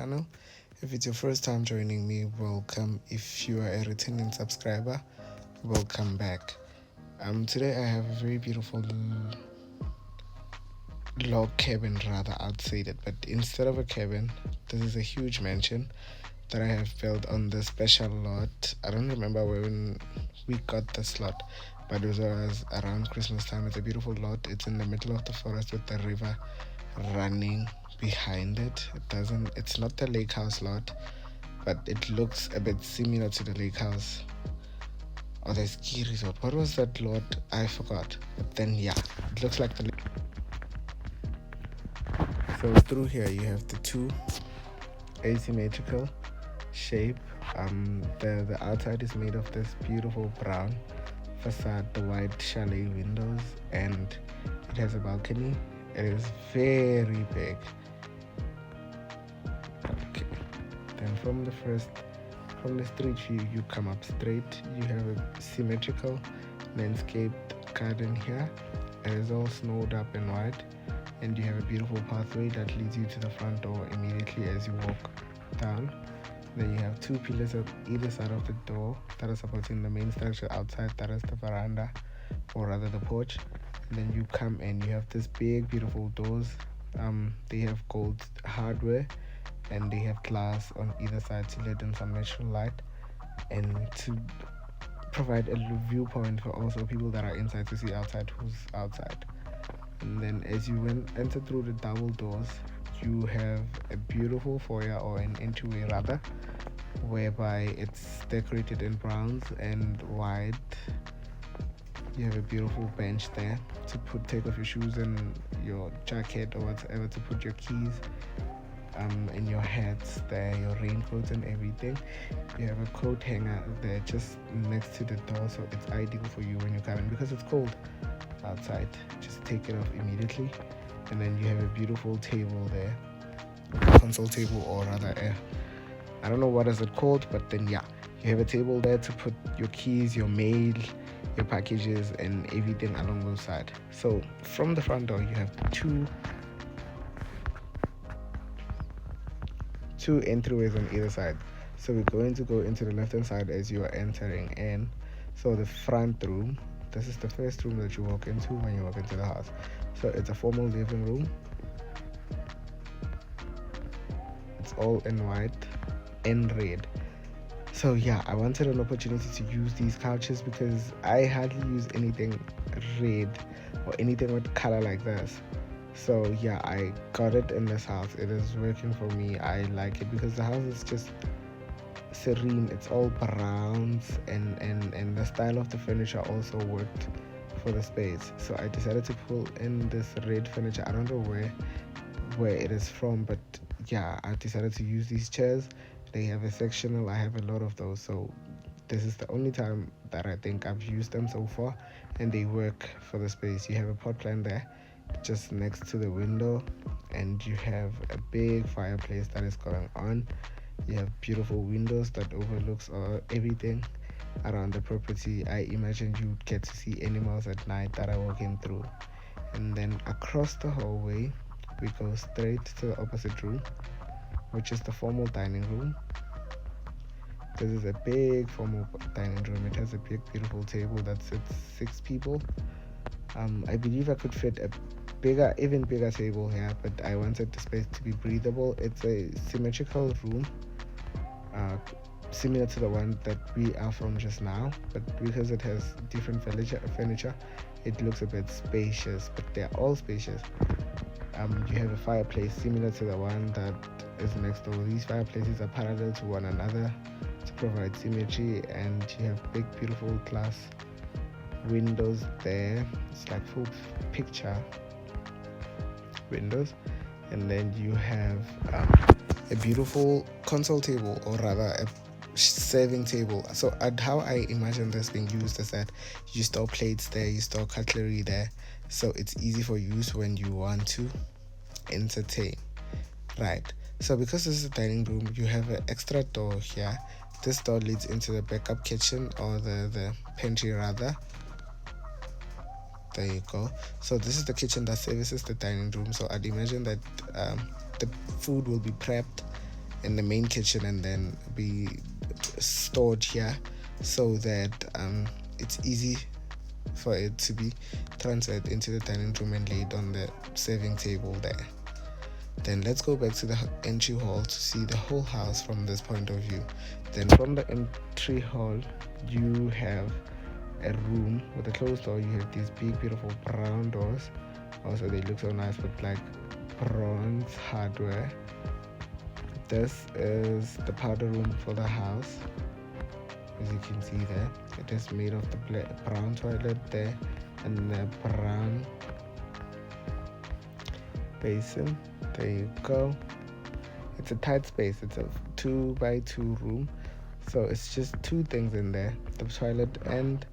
channel. If it's your first time joining me, welcome. If you are a returning subscriber, welcome back. Today I have a very beautiful log cabin, rather. I'd say that, but instead of a cabin, this is a huge mansion that I have built on this special lot. I don't remember when we got this lot, but it was around Christmas time. It's a beautiful lot. It's in the middle of the forest with the river running behind it. It's not the lake house lot, but it looks a bit similar to the lake house or the ski resort. What was that lot? I forgot. But then yeah, it looks like the lake. So through here you have the two asymmetrical shape. The outside is made of this beautiful brown facade, the white chalet windows, and it has a balcony. It is very big. Okay, then from the street view, you come up straight. You have a symmetrical landscaped garden here. It is all snowed up and white, and you have a beautiful pathway that leads you to the front door immediately as you walk down. Then you have two pillars at either side of the door that are supporting the main structure outside, that is the veranda, or rather the porch. And then you come in, you have this big beautiful doors. They have gold hardware and they have glass on either side to let in some natural light and to provide a viewpoint for also people that are inside to see outside who's outside. And then as you enter through the double doors, you have a beautiful foyer, or an entryway rather, whereby it's decorated in browns and white. You have a beautiful bench there to take off your shoes and your jacket or whatever, to put your keys and your hats there, your raincoats and everything. You have a coat hanger there just next to the door, so it's ideal for you when you come in because it's cold outside. Just take it off immediately. And then you have a beautiful table there, console table, or rather I don't know what is it called, but then yeah, you have a table there to put your keys, your mail, your packages and everything along those sides. So from the front door you have two entryways on either side. So we're going to go into the left hand side as you are entering in. So the front room, this is the first room that you walk into when you walk into the house. So it's a formal living room. It's all in white and red. So yeah, I wanted an opportunity to use these couches because I hardly use anything red or anything with color like this. So yeah, I got it in this house. It is working for me. I like it because the house is just serene. It's all browns and the style of the furniture also worked for the space. So I decided to pull in this red furniture. I don't know where it is from, but yeah, I decided to use these chairs. They have a sectional. I have a lot of those, so this is the only time that I think I've used them so far, and they work for the space. You have a pot plant there just next to the window, and you have a big fireplace that is going on. You have beautiful windows that overlooks everything around the property. I imagine you would get to see animals at night that are walking through. And then across the hallway we go straight to the opposite room, which is the formal dining room. This is a big formal dining room. It has a big beautiful table that sits 6 people. I believe I could fit a even bigger table here, but I wanted the space to be breathable. It's a symmetrical room, similar to the one that we are from just now, but because it has different furniture, it looks a bit spacious, but they're all spacious. You have a fireplace similar to the one that is next door. These fireplaces are parallel to one another to provide symmetry, and you have big beautiful glass windows there. It's like full picture windows. And then you have a beautiful console table, or rather a serving table. So how I imagine this being used is that you store plates there, you store cutlery there, so it's easy for use when you want to entertain, right? So because this is a dining room, you have an extra door here. This door leads into the backup kitchen, or the pantry rather. There you go. So this is the kitchen that services the dining room. So I'd imagine that the food will be prepped in the main kitchen and then be stored here, so that it's easy for it to be transferred into the dining room and laid on the serving table there. Then let's go back to the entry hall to see the whole house from this point of view. Then from the entry hall, you have a room with a closed door. You have these big beautiful brown doors. Also they look so nice with like bronze hardware. This is the powder room for the house. As you can see there, it is made of the brown toilet there and the brown basin. There you go. It's a tight space. It's a 2x2 room, so it's just two things in there, the toilet and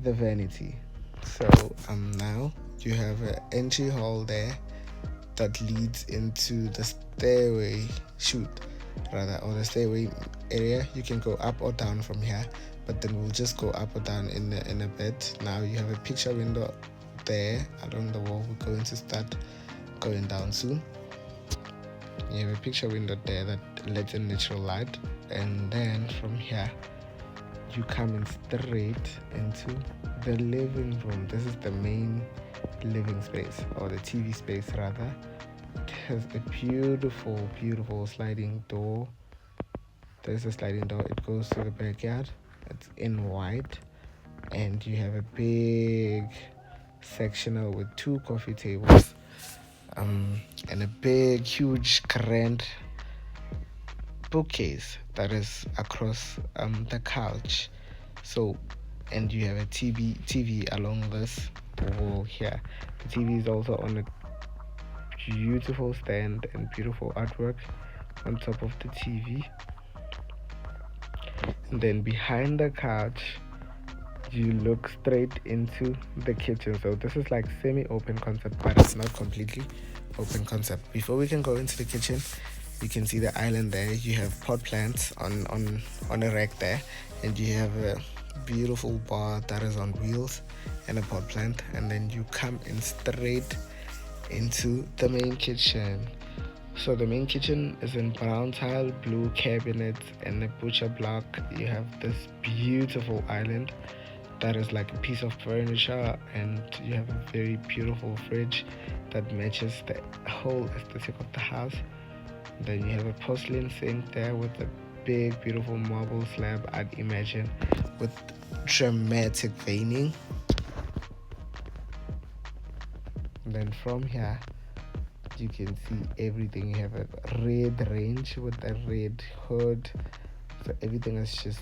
the vanity. So now you have an entry hall there that leads into the stairway or the stairway area. You can go up or down from here, but then we'll just go up or down in a bit. Now you have a picture window there along the wall. We're going to start going down soon. You have a picture window there that lets in natural light, and then from here you come in straight into the living room. This is the main living space, or the TV space rather. It has a beautiful sliding door. There's a sliding door. It goes to the backyard. It's in white, and you have a big sectional with 2 coffee tables, and a big huge grand bookcase that is across the couch. So, and you have a TV along this wall here. The TV is also on a beautiful stand and beautiful artwork on top of the TV. And then behind the couch you look straight into the kitchen. So this is like semi-open concept, but it's not completely open concept. Before we can go into the kitchen, you can see the island there. You have pot plants on a rack there, and you have a beautiful bar that is on wheels and a pot plant. And then you come in straight into the main kitchen. So the main kitchen is in brown tile, blue cabinets, and a butcher block. You have this beautiful island that is like a piece of furniture, and you have a very beautiful fridge that matches the whole aesthetic of the house. Then you have a porcelain sink there with a big beautiful marble slab, I'd imagine, with dramatic veining. And then from here you can see everything. You have a red range with a red hood, so everything is just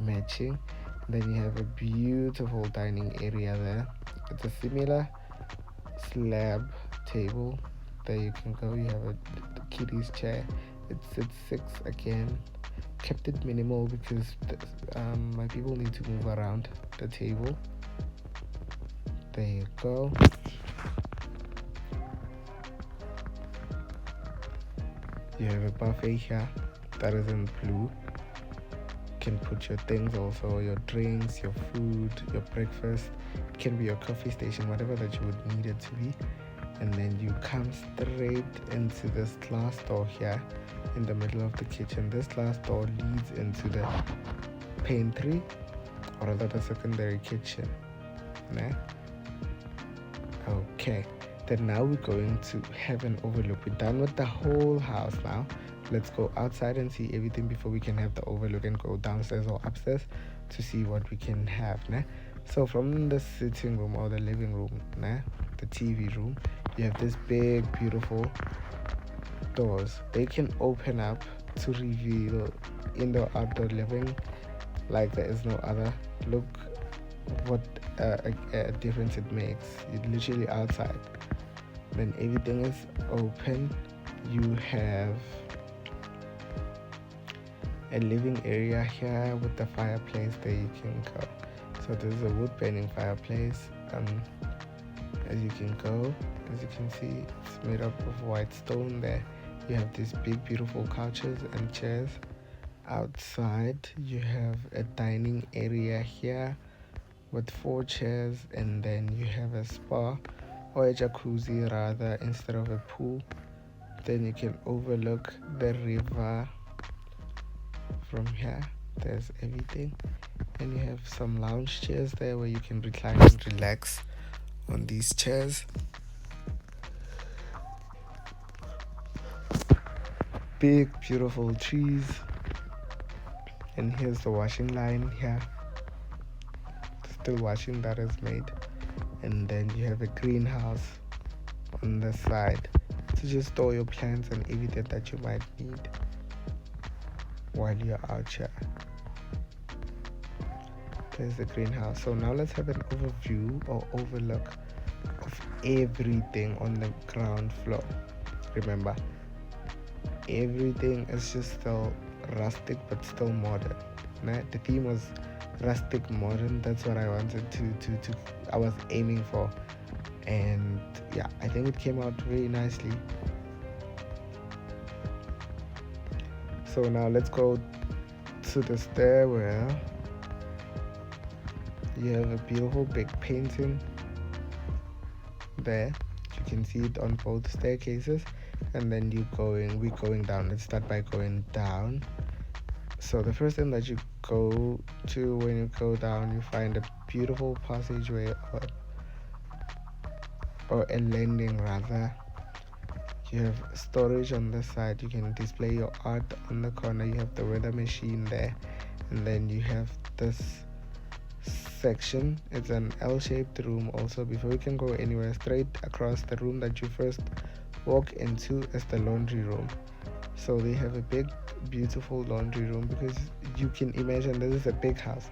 matching. Then you have a beautiful dining area there. It's a similar slab table. There you can go. You have a kiddie's chair. It's 6 again. Kept it minimal because my people need to move around the table. There you go. You have a buffet here that is in blue. You can put your things, also your drinks, your food, your breakfast. It can be your coffee station, whatever that you would need it to be. And then you come straight into this glass door here in the middle of the kitchen. This glass door leads into the pantry, or rather the secondary kitchen. Okay, then now we're going to have an overlook. We're done with the whole house now. Let's go outside and see everything before we can have the overlook and go downstairs or upstairs to see what we can have. So from the sitting room or the living room, the TV room, you have this big beautiful doors. They can open up to reveal indoor outdoor living like there is no other. Look what a difference it makes. You're literally outside, then everything is open. You have a living area here with the fireplace. There you can go. So this is a wood burning fireplace. As you can see, it's made up of white stone there. You have these big beautiful couches and chairs. Outside you have a dining area here with 4 chairs, and then you have a spa, or a jacuzzi rather, instead of a pool. Then you can overlook the river from here. There's everything, and you have some lounge chairs there where you can recline and relax on these chairs. Big beautiful trees, and here's the washing line here, still washing that is made. And then you have a greenhouse on the side to just store your plants and everything that you might need while you're out here. There's the greenhouse. So now let's have an overview or overlook of everything on the ground floor. Remember, everything is just still rustic but still modern. The theme was rustic modern. That's what I wanted to I was aiming for, and yeah, I think it came out very nicely. So now let's go to the stairwell. You have a beautiful big painting there. You can see it on both staircases. And then we're going down. Let's start by going down. So the first thing that you go to when you go down, you find a beautiful passageway or a landing rather. You have storage on the side. You can display your art on the corner. You have the weather machine there, and then you have this section. It's an L-shaped room also. Before you can go anywhere, straight across the room that you first walk into is the laundry room. So they have a big beautiful laundry room, because you can imagine this is a big house,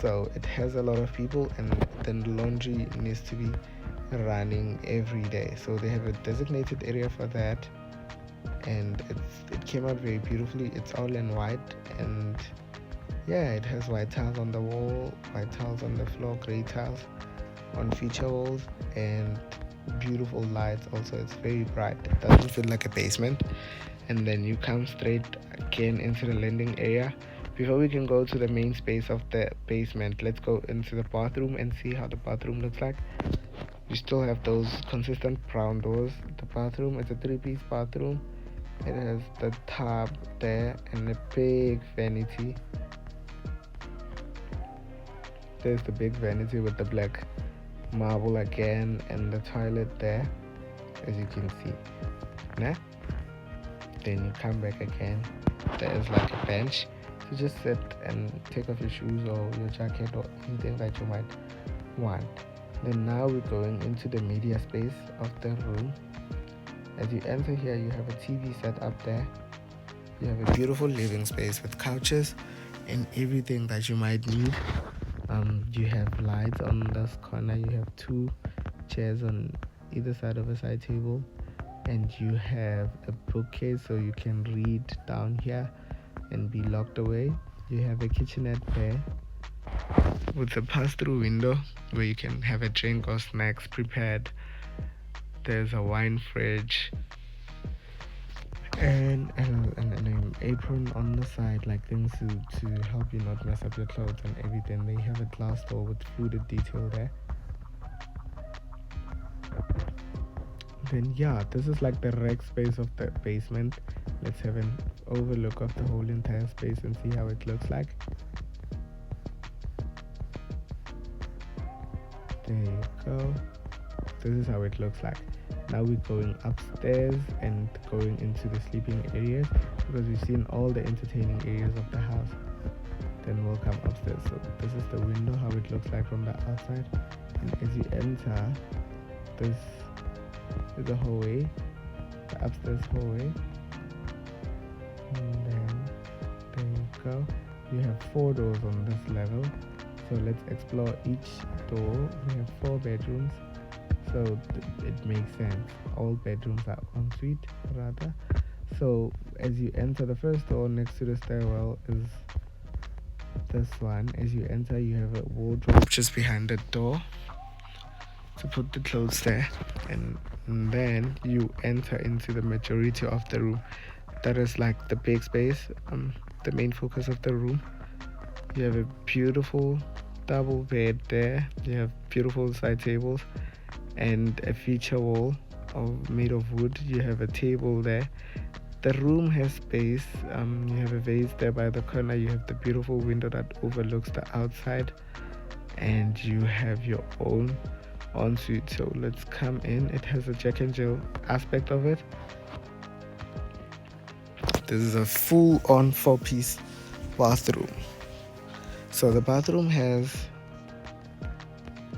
so it has a lot of people, and then the laundry needs to be running every day. So they have a designated area for that, and it came out very beautifully. It's all in white, and yeah, it has white tiles on the wall, white tiles on the floor, grey tiles on feature walls, and beautiful lights also. It's very bright. It doesn't feel like a basement. And then you come straight again into the landing area. Before we can go to the main space of the basement, let's go into the bathroom and see how the bathroom looks like. You still have those consistent brown doors. The bathroom is a 3-piece bathroom. It has the tub there and a big vanity. There's the big vanity with the black marble again, and the toilet there, as you can see. Then you come back again. There's like a bench to just sit and take off your shoes or your jacket or anything that you might want. Then now we're going into the media space of the room. As you enter here, you have a TV set up there. You have a beautiful living space with couches and everything that you might need. You have lights on this corner. You have 2 chairs on either side of a side table, and you have a bookcase so you can read down here and be locked away. You have a kitchenette there with a pass-through window where you can have a drink or snacks prepared. There's a wine fridge and an apron on the side, like things to help you not mess up your clothes and everything. They have a glass door with fluted detail there. Then yeah, this is like the rec space of the basement. Let's have an overlook of the whole entire space and see how it looks like. There you go. This is how it looks like. Now we're going upstairs and going into the sleeping areas, because we've seen all the entertaining areas of the house. Then we'll come upstairs. So this is the window, how it looks like from the outside. And as you enter, this is the hallway, the upstairs hallway. And then there you go. You have 4 doors on this level. So let's explore each door. We have 4 bedrooms. So it makes sense. All bedrooms are ensuite rather. So as you enter, the first door next to the stairwell is this one. As you enter, you have a wardrobe just behind the door to put the clothes there, and then you enter into the majority of the room. That is like the big space, the main focus of the room. You have a beautiful double bed there. You have beautiful side tables and a feature wall made of wood. You have a table there. The room has space. You have a vase there by the corner. You have the beautiful window that overlooks the outside, and you have your own ensuite. So let's come in. It has a Jack and Jill aspect of it. This is a full-on 4-piece bathroom. So the bathroom has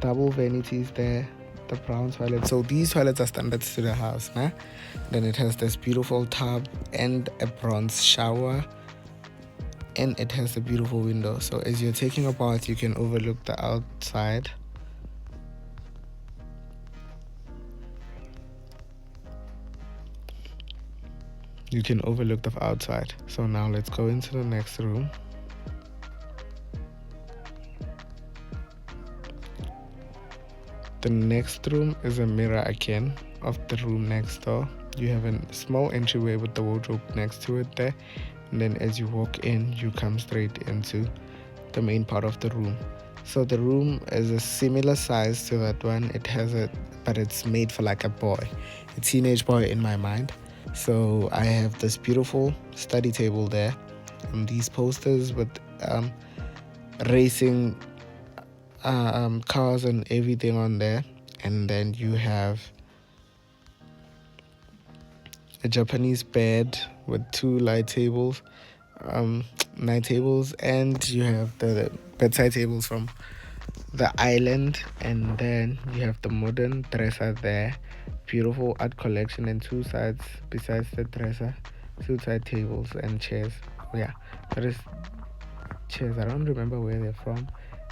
double vanities there, the brown toilet. So these toilets are standards to the house, nah? Then it has this beautiful tub and a bronze shower, and it has a beautiful window. So as you're taking a bath, you can overlook the outside. You can overlook the outside. So now let's go into the next room. The next room is a mirror again of the room next door. You have a small entryway with the wardrobe next to it there, and then as you walk in, you come straight into the main part of the room. So the room is a similar size to that one. It has but it's made for like a boy, a teenage boy in my mind. So I have this beautiful study table there, and these posters with racing cars and everything on there. And then you have a Japanese bed with 2 night tables, and you have the bedside tables from the island. And then you have the modern dresser there, beautiful art collection, and 2 sides besides the dresser, 2 side tables and chairs. Yeah, that is chairs. I don't remember where they're from.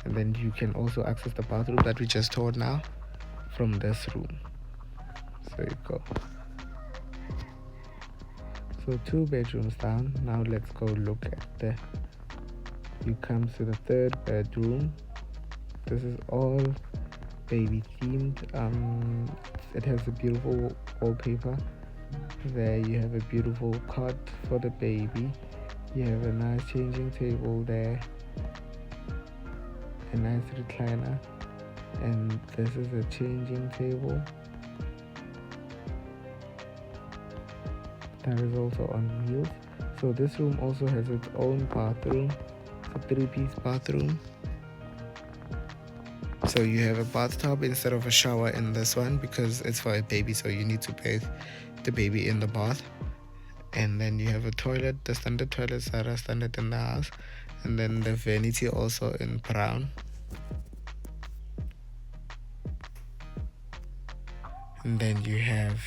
And then you can also access the bathroom that we just toured now from this room. So you go. So 2 bedrooms down. Now let's go look at you come to the 3rd bedroom. This is all baby themed. It has a beautiful wallpaper. There you have a beautiful cot for the baby. You have a nice changing table there, a nice recliner, and this is a changing table that is also on wheels. So this room also has its own bathroom. It's a 3-piece bathroom. So you have a bathtub instead of a shower in this one because it's for a baby, so you need to bathe the baby in the bath. And then you have a toilet, the standard toilets that are standard in the house, and then the vanity also in brown. And then you have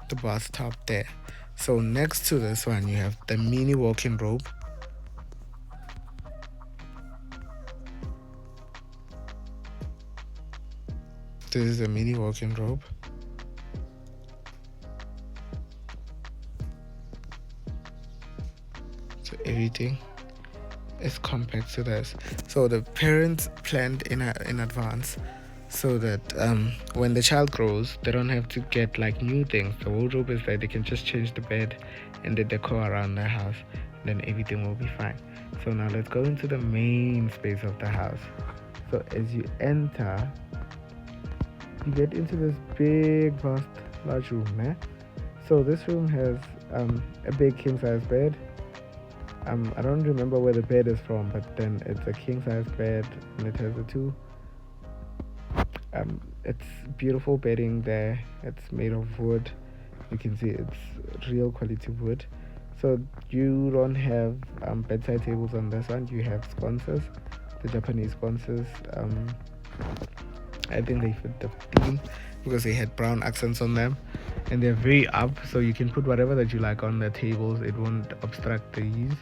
the bathtub there. So next to this one you have the mini walk-in robe. This is a mini walk-in robe. So everything is compact to this. So the parents planned in advance so that when the child grows, they don't have to get like new things. The wardrobe is there, they can just change the bed and the decor around the house, then everything will be fine. So now let's go into the main space of the house. So as you enter, you get into this big vast large room, eh? So this room has a big king size bed. I don't remember where the bed is from, but then it's a king size bed, and it has it's beautiful bedding there. It's made of wood. You can see it's real quality wood. So you don't have bedside tables on this one. You have sconces, the Japanese sconces. I think they fit the theme because they had brown accents on them, and they're very up, so you can put whatever that you like on the tables. It won't obstruct the ease.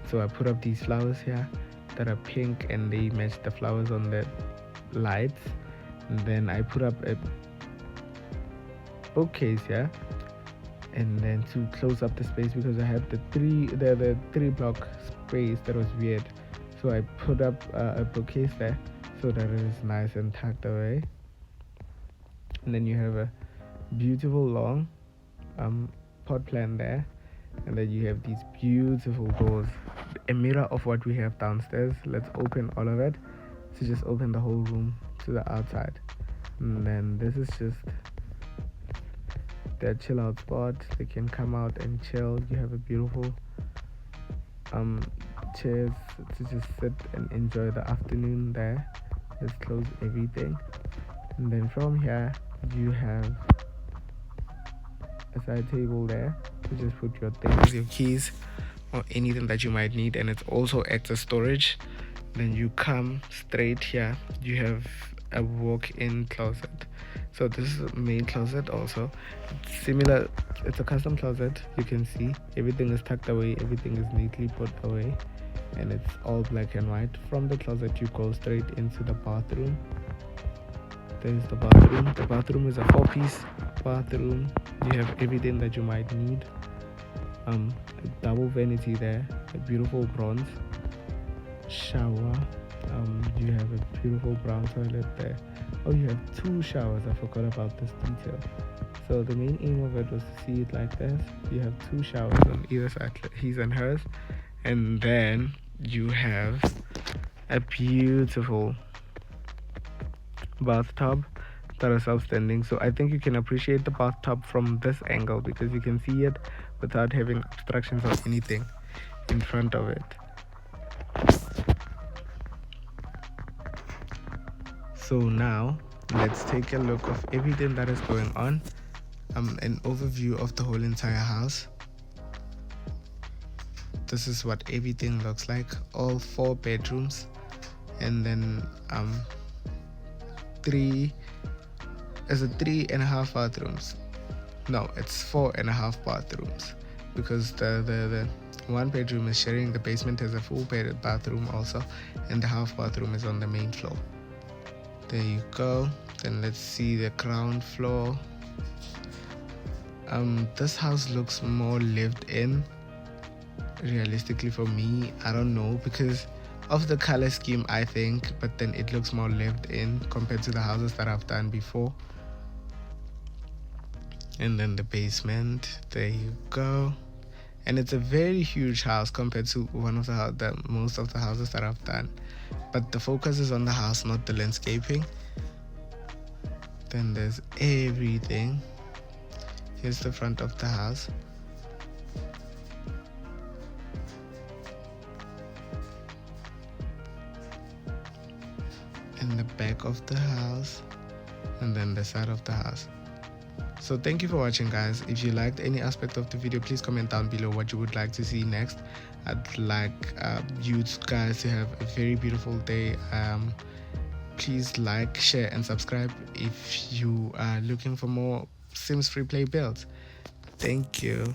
So I put up these flowers here that are pink, and they match the flowers on the lights. And then I put up a bookcase here, and then to close up the space because I had the three block space that was weird. So I put up a bookcase there so that it is nice and tucked away. And then you have a beautiful long pot plant there, and then you have these beautiful doors, a mirror of what we have downstairs. Let's open all of it to just open the whole room to the outside. And then this is just their chill out spot. They can come out and chill. You have a beautiful chairs to just sit and enjoy the afternoon there. Let's close everything, and then from here you have a side table there to just put your things, your keys, or anything that you might need, and it also acts as storage. Then you come straight here, you have a walk-in closet. So this is a main closet also. It's similar, it's a custom closet. You can see everything is tucked away, everything is neatly put away, and it's all black and white. From the closet you go straight into the bathroom. There's the bathroom. The bathroom is a 4-piece bathroom. You have everything that you might need. A double vanity there, a beautiful bronze shower. You have a beautiful brown toilet there. Oh, you have 2 showers. I forgot about this detail. So the main aim of it was to see it like this. You have 2 showers on either side, his and hers, and then you have a beautiful bathtub that is outstanding. So I think you can appreciate the bathtub from this angle because you can see it without having obstructions or anything in front of it. So now let's take a look of everything that is going on. An overview of the whole entire house. This is what everything looks like. All 4 bedrooms, and then 3 3.5 bathrooms. No, it's 4.5 bathrooms because the 1 bedroom is sharing. The basement has a full bathroom also, and the half bathroom is on the main floor. There you go. Then let's see the ground floor. This house looks more lived in, realistically for me. I don't know, because of the color scheme I think, but then it looks more lived in compared to the houses that I've done before. And then the basement, there you go. And it's a very huge house compared to most of the houses that I've done, but the focus is on the house, not the landscaping. Then there's everything. Here's the front of the house. And the back of the house, and then the side of the house. So thank you for watching, guys. If you liked any aspect of the video, please comment down below what you would like to see next. I'd like you guys to have a very beautiful day. Please like, share and subscribe if you are looking for more Sims FreePlay builds. Thank you.